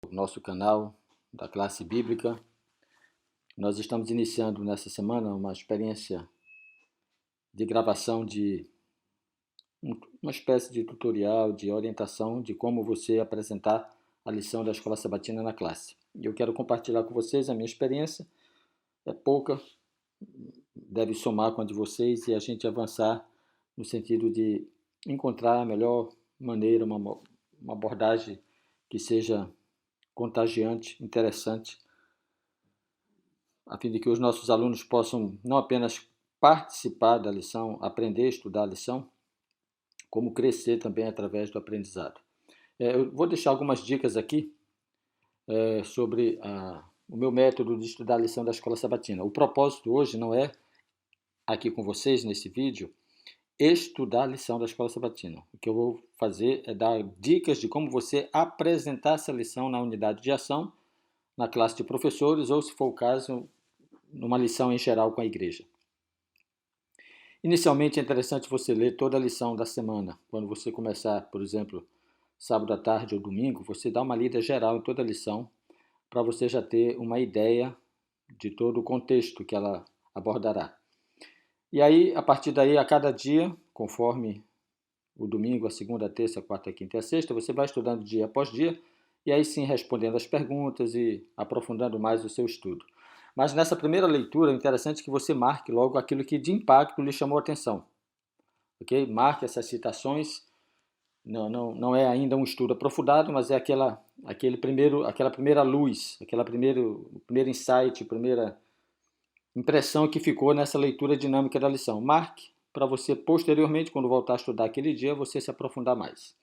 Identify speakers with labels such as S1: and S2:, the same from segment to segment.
S1: Nosso canal da classe bíblica. Nós estamos iniciando nessa semana uma experiência de gravação de uma espécie de tutorial, de orientação de como você apresentar a lição da Escola Sabatina na classe. E eu quero compartilhar com vocês a minha experiência. É pouca, deve somar com a de vocês e a gente avançar no sentido de encontrar a melhor maneira, uma abordagem que seja contagiante, interessante, a fim de que os nossos alunos possam não apenas participar da lição, aprender a estudar a lição, como crescer também através do aprendizado. Eu vou deixar algumas dicas aqui sobre o meu método de estudar a lição da Escola Sabatina. O propósito hoje não é, aqui com vocês nesse vídeo, estudar a lição da Escola Sabatina. O que eu vou fazer é dar dicas de como você apresentar essa lição na unidade de ação, na classe de professores ou, se for o caso, numa lição em geral com a igreja. Inicialmente é interessante você ler toda a lição da semana. Quando você começar, por exemplo, sábado à tarde ou domingo, você dá uma lida geral em toda a lição para você já ter uma ideia de todo o contexto que ela abordará. E aí, a partir daí, a cada dia, conforme o domingo, a segunda, a terça, a quarta, a quinta e a sexta, você vai estudando dia após dia e aí sim respondendo as perguntas e aprofundando mais o seu estudo. Mas nessa primeira leitura é interessante que você marque logo aquilo que de impacto lhe chamou a atenção. Okay? Marque essas citações. Não é ainda um estudo aprofundado, mas é aquela primeira luz, o primeiro insight, a primeira impressão que ficou nessa leitura dinâmica da lição. Marque para você posteriormente, quando voltar a estudar aquele dia, você se aprofundar mais.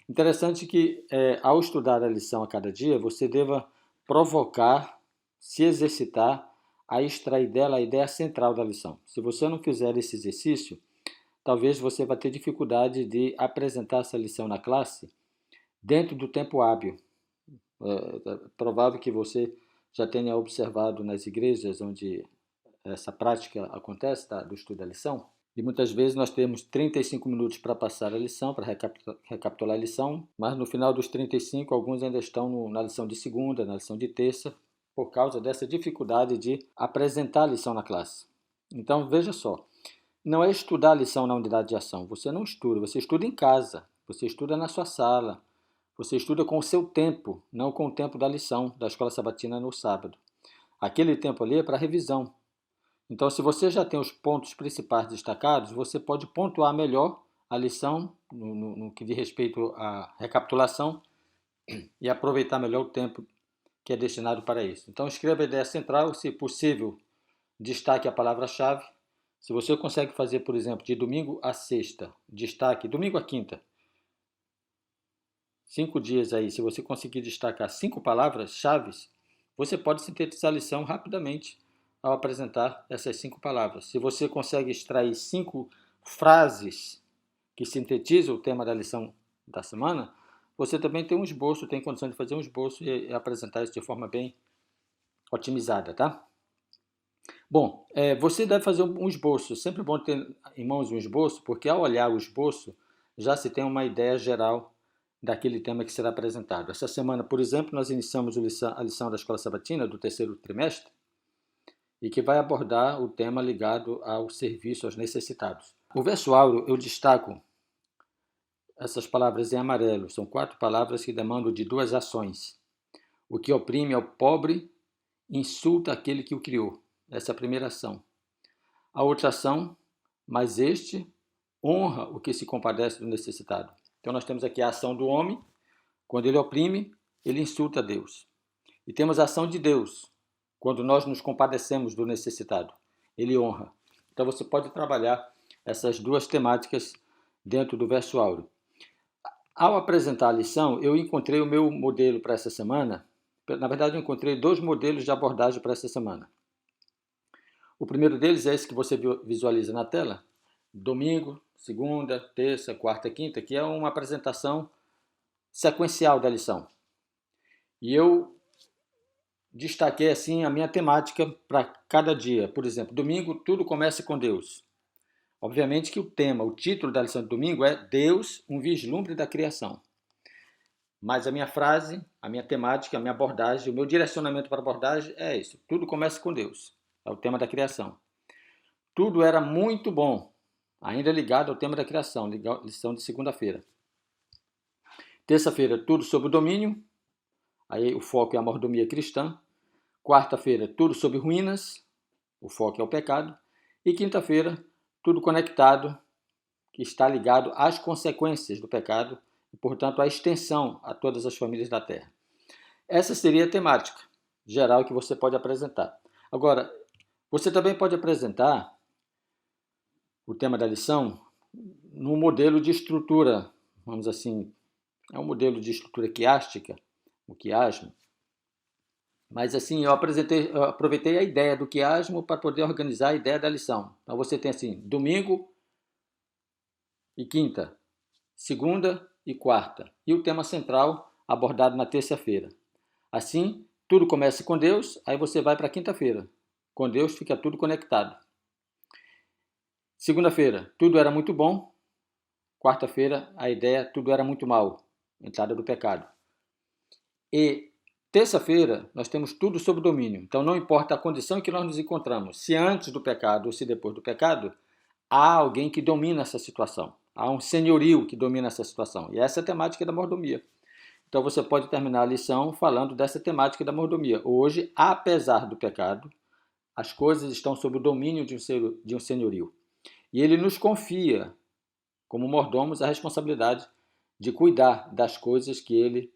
S1: Interessante que ao estudar a lição a cada dia, você deva provocar, se exercitar a extrair dela a ideia central da lição. Se você não fizer esse exercício, talvez você vai ter dificuldade de apresentar essa lição na classe dentro do tempo hábil. É provável que você já tenha observado nas igrejas onde essa prática acontece, do estudo da lição, e muitas vezes nós temos 35 minutos para passar a lição, para recapitular a lição, mas no final dos 35, alguns ainda estão na lição de segunda, na lição de terça, por causa dessa dificuldade de apresentar a lição na classe. Então, veja só, não é estudar a lição na unidade de ação, você não estuda, você estuda em casa, você estuda na sua sala, você estuda com o seu tempo, não com o tempo da lição da Escola Sabatina no sábado. Aquele tempo ali é para revisão. Então, se você já tem os pontos principais destacados, você pode pontuar melhor a lição no que diz respeito à recapitulação e aproveitar melhor o tempo que é destinado para isso. Então, escreva a ideia central, se possível, destaque a palavra-chave. Se você consegue fazer, por exemplo, de domingo a sexta, destaque domingo a quinta, 5 dias aí, se você conseguir destacar 5 palavras-chave, você pode sintetizar a lição rapidamente ao apresentar essas 5 palavras. Se você consegue extrair 5 frases que sintetizam o tema da lição da semana, você também tem um esboço, tem condição de fazer um esboço e apresentar isso de forma bem otimizada, tá? Bom, você deve fazer um esboço. Sempre bom ter em mãos um esboço, porque ao olhar o esboço, já se tem uma ideia geral daquele tema que será apresentado. Essa semana, por exemplo, nós iniciamos a lição da Escola Sabatina do terceiro trimestre, e que vai abordar o tema ligado ao serviço aos necessitados. O verso áureo, eu destaco essas palavras em amarelo. São 4 palavras que demandam de 2 ações. O que oprime ao pobre insulta aquele que o criou. Essa é a primeira ação. A outra ação, mas este honra o que se compadece do necessitado. Então nós temos aqui a ação do homem. Quando ele oprime, ele insulta Deus. E temos a ação de Deus. Quando nós nos compadecemos do necessitado, ele honra. Então você pode trabalhar essas 2 temáticas dentro do verso áureo. Ao apresentar a lição, eu encontrei o meu modelo para essa semana. Na verdade, eu encontrei 2 modelos de abordagem para essa semana. O primeiro deles é esse que você visualiza na tela. Domingo, segunda, terça, quarta, quinta, que é uma apresentação sequencial da lição. E eu destaquei assim a minha temática para cada dia. Por exemplo, domingo, tudo começa com Deus. Obviamente que o título da lição de domingo é Deus, um vislumbre da criação. mas a minha frase, a minha temática, a minha abordagem, o meu direcionamento para a abordagem é isso. Tudo começa com Deus. É o tema da criação. Tudo era muito bom, ainda ligado ao tema da criação, lição de segunda-feira. Terça-feira, tudo sobre o domínio, aí o foco é a mordomia cristã. Quarta-feira, tudo sobre ruínas, o foco é o pecado. E quinta-feira, tudo conectado, que está ligado às consequências do pecado e, portanto, à extensão a todas as famílias da Terra. Essa seria a temática geral que você pode apresentar. Agora, você também pode apresentar o tema da lição num modelo de estrutura, vamos assim, é um modelo de estrutura quiástica, o quiasmo. Mas assim, eu aproveitei a ideia do quiasmo para poder organizar a ideia da lição. Então você tem assim, domingo e quinta, segunda e quarta. E o tema central abordado na terça-feira. Assim, tudo começa com Deus, aí você vai para a quinta-feira. Com Deus fica tudo conectado. Segunda-feira, tudo era muito bom. Quarta-feira, a ideia, tudo era muito mal. Entrada do pecado. E terça-feira, nós temos tudo sob domínio. Então, não importa a condição em que nós nos encontramos, se antes do pecado ou se depois do pecado, há alguém que domina essa situação. Há um senhorio que domina essa situação. E essa é a temática da mordomia. Então, você pode terminar a lição falando dessa temática da mordomia. Hoje, apesar do pecado, as coisas estão sob o domínio de um senhorio. E ele nos confia, como mordomos, a responsabilidade de cuidar das coisas que ele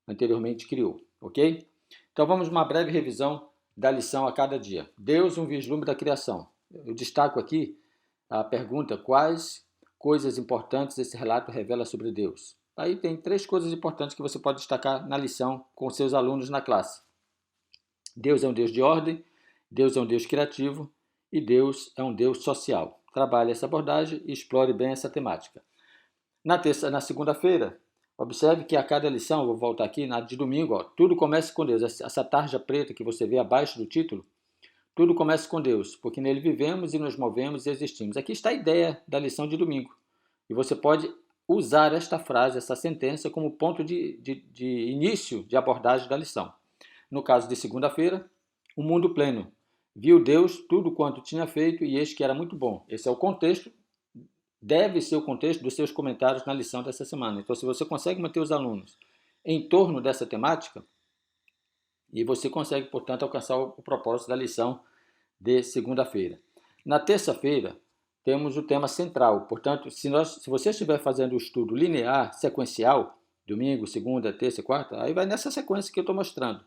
S1: anteriormente criou, ok? Então vamos uma breve revisão da lição a cada dia. Deus, um vislumbre da criação. Eu destaco aqui a pergunta: quais coisas importantes esse relato revela sobre Deus? Aí tem 3 coisas importantes que você pode destacar na lição com seus alunos na classe. Deus é um Deus de ordem, Deus é um Deus criativo e Deus é um Deus social. Trabalhe essa abordagem e explore bem essa temática. Na segunda-feira, observe que a cada lição, vou voltar aqui, na de domingo, ó, tudo começa com Deus. Essa tarja preta que você vê abaixo do título, tudo começa com Deus, porque nele vivemos e nos movemos e existimos. Aqui está a ideia da lição de domingo. E você pode usar esta frase, essa sentença, como ponto de início de abordagem da lição. No caso de segunda-feira, o mundo pleno. Viu Deus tudo quanto tinha feito e eis que era muito bom. Esse é o contexto, deve ser o contexto dos seus comentários na lição dessa semana. Então, se você consegue manter os alunos em torno dessa temática, e você consegue, portanto, alcançar o propósito da lição de segunda-feira. Na terça-feira, temos o tema central. Portanto, se você estiver fazendo o estudo linear, sequencial, domingo, segunda, terça e quarta, aí vai nessa sequência que eu estou mostrando.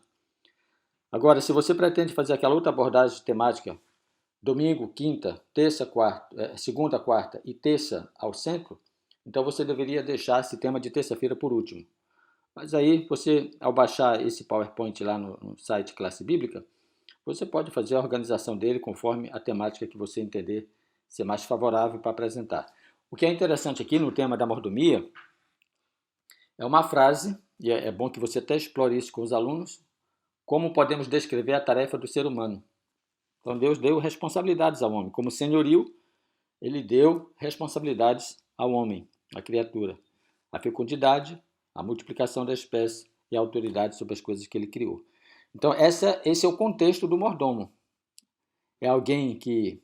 S1: Agora, se você pretende fazer aquela outra abordagem temática, domingo, quinta, terça, quarta, segunda, quarta e terça ao centro, então você deveria deixar esse tema de terça-feira por último. Mas aí você, ao baixar esse PowerPoint lá no site Classe Bíblica, você pode fazer a organização dele conforme a temática que você entender ser mais favorável para apresentar. O que é interessante aqui no tema da mordomia é uma frase, e é bom que você até explore isso com os alunos: como podemos descrever a tarefa do ser humano? Então Deus deu responsabilidades ao homem. Como senhorio, ele deu responsabilidades ao homem, à criatura. A fecundidade, a multiplicação da espécie e a autoridade sobre as coisas que ele criou. Então esse é o contexto do mordomo. É alguém que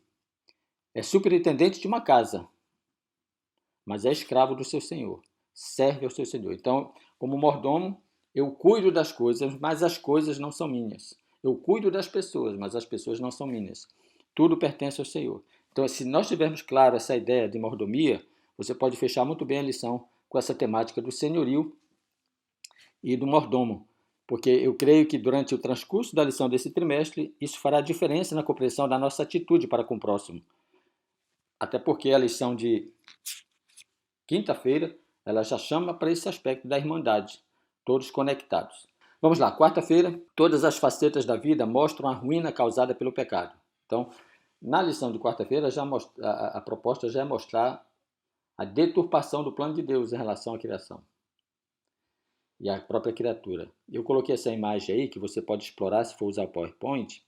S1: é superintendente de uma casa, mas é escravo do seu senhor. Serve ao seu senhor. Então, como mordomo, eu cuido das coisas, mas as coisas não são minhas. Eu cuido das pessoas, mas as pessoas não são minhas. Tudo pertence ao Senhor. Então, se nós tivermos claro essa ideia de mordomia, você pode fechar muito bem a lição com essa temática do senhorio e do mordomo. Porque eu creio que durante o transcurso da lição desse trimestre, isso fará diferença na compreensão da nossa atitude para com o próximo. Até porque a lição de quinta-feira, ela já chama para esse aspecto da irmandade, todos conectados. Vamos lá, quarta-feira, todas as facetas da vida mostram a ruína causada pelo pecado. Então, na lição de quarta-feira, a proposta já é mostrar a deturpação do plano de Deus em relação à criação e à própria criatura. Eu coloquei essa imagem aí, que você pode explorar se for usar o PowerPoint,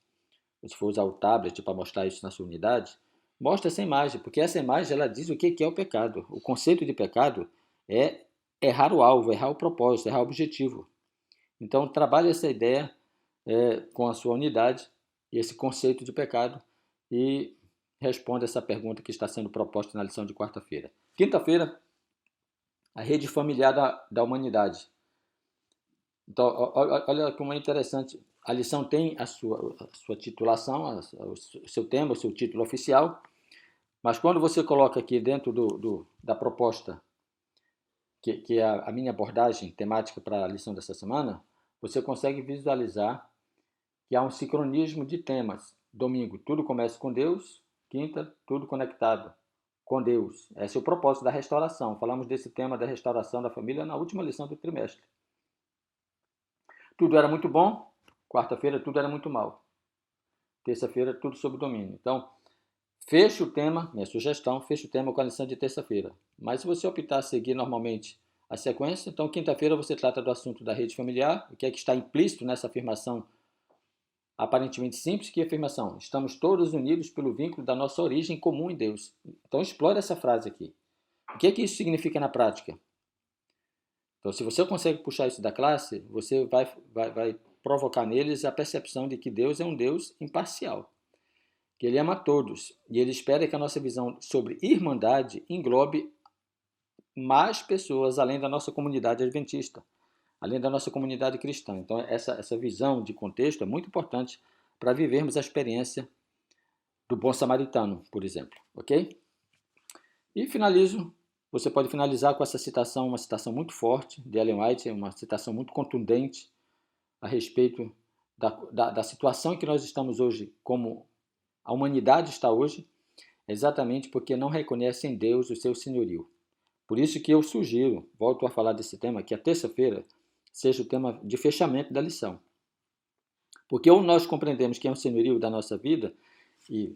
S1: ou se for usar o tablet para mostrar isso na sua unidade. Mostra essa imagem, porque essa imagem ela diz o que é o pecado. O conceito de pecado é errar o alvo, errar o propósito, errar o objetivo. Então, trabalhe essa ideia com a sua unidade, esse conceito de pecado, e responda essa pergunta que está sendo proposta na lição de quarta-feira. Quinta-feira, a rede familiar da humanidade. Então, olha como é interessante. A lição tem a sua titulação, o seu tema, o seu título oficial, mas quando você coloca aqui dentro da proposta, que é a minha abordagem temática para a lição dessa semana, você consegue visualizar que há um sincronismo de temas. Domingo, tudo começa com Deus. Quinta, tudo conectado com Deus. Esse é o propósito da restauração. Falamos desse tema da restauração da família na última lição do trimestre. Tudo era muito bom. Quarta-feira, tudo era muito mal. Terça-feira, tudo sob domínio. Então, feche o tema, minha sugestão, feche o tema com a lição de terça-feira. Mas se você optar a seguir normalmente a sequência, então quinta-feira você trata do assunto da rede familiar, o que é que está implícito nessa afirmação aparentemente simples, que afirmação? Estamos todos unidos pelo vínculo da nossa origem comum em Deus. Então explore essa frase aqui. O que é que isso significa na prática? Então, se você consegue puxar isso da classe, você vai provocar neles a percepção de que Deus é um Deus imparcial, que Ele ama todos, e Ele espera que a nossa visão sobre irmandade englobe mais pessoas além da nossa comunidade adventista, além da nossa comunidade cristã. Então, essa visão de contexto é muito importante para vivermos a experiência do bom samaritano, por exemplo, ok? E finalizo, você pode finalizar com essa citação, uma citação muito forte de Ellen White, uma citação muito contundente a respeito da situação em que nós estamos hoje, como a humanidade está hoje, exatamente porque não reconhece em Deus o seu senhorio. Por isso que eu sugiro, volto a falar desse tema, que a terça-feira seja o tema de fechamento da lição. Porque ou nós compreendemos quem é o senhorio da nossa vida e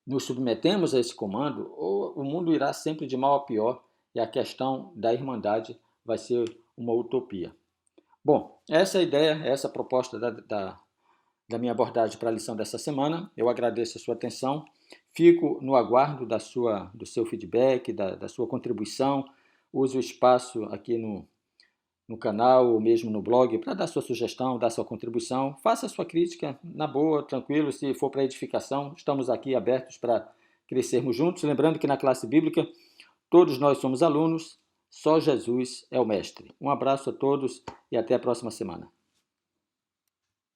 S1: nos submetemos a esse comando, ou o mundo irá sempre de mal a pior e a questão da irmandade vai ser uma utopia. Bom, essa é a ideia, essa é a proposta da minha abordagem para a lição dessa semana. Eu agradeço a sua atenção, fico no aguardo do seu feedback, da sua contribuição. Use o espaço aqui no canal ou mesmo no blog para dar sua sugestão, dar sua contribuição. Faça a sua crítica na boa, tranquilo, se for para edificação. Estamos aqui abertos para crescermos juntos. Lembrando que na classe bíblica todos nós somos alunos, só Jesus é o mestre. Um abraço a todos e até a próxima semana.